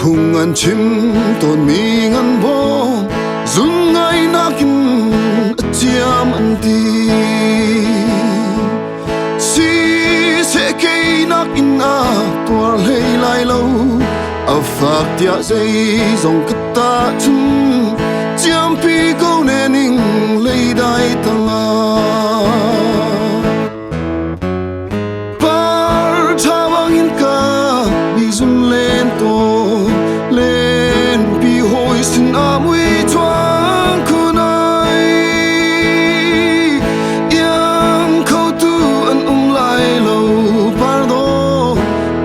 thùng ăn chim tồn mi ngăn bó dung ngay nakin chiam ăn ti si sẽ cây nakin tua lay lai lâu phạt tia dây dòng cất ta chung chiam pi câu nè ning lấy đai tăng par tha bangin ka bi zum lên to lên pi hoi sin amui thoáng kunai yang khâu tu an lai lâu par do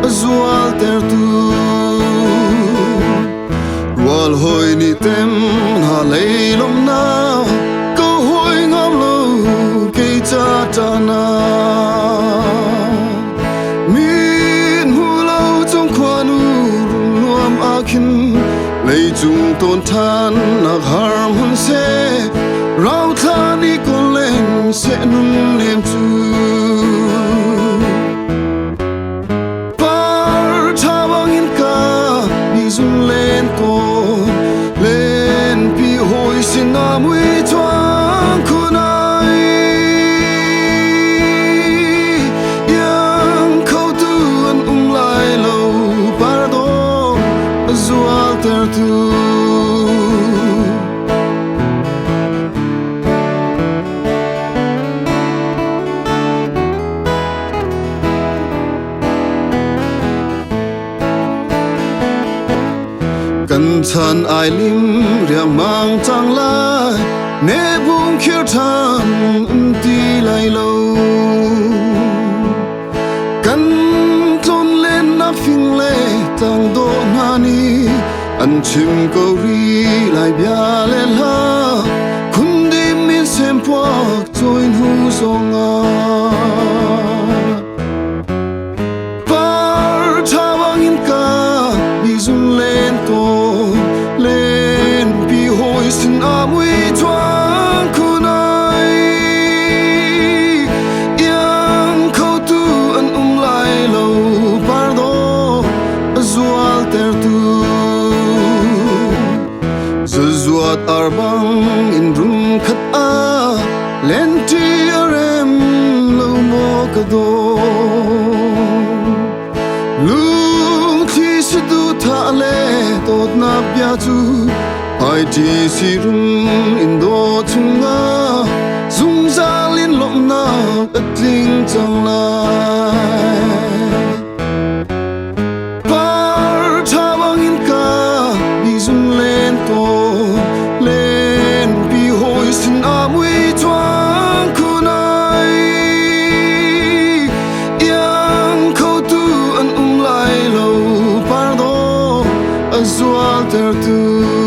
azual ter tu wal hoi ni tem ha lei lom na câu hoi ngam lo cây cha cha na min hu lo trong khoa nu nuam akin lei chung ton than na harm hun se rau tha ni con lên sẽ nun lem chu par tha bangin ka bi zum lên to lên pi hoi sin amui thoáng kunai yang khâu tu an lai lâu par do zual ter tuกันทันไอลิมเรียงมังจังลาเนบุงเขียวทันตีไลโลกันทนเล่นนับฟิงเล่ตั้งโดนานีอันชิมเกาหลีไลบยาเลลาคุณดีมินเซมพวกจอยหูสงอาปาร์ทาวังอินกาบิซุนเลนโตlên pi hoi sin amui thoáng kunai yang khâu tu an lai lâu par do zual ter tu zuat arbang in rum khat a len ti arem lo mo kado lung thi sidu tha le tot na bia chu ai ti si rum in do chunga zung za lin lom na atling chang lai par tha bangin ka bi zum lên to lên pi hoi sin amui thoáng kunai yang khâu tu an lai lâu par do azual ter tu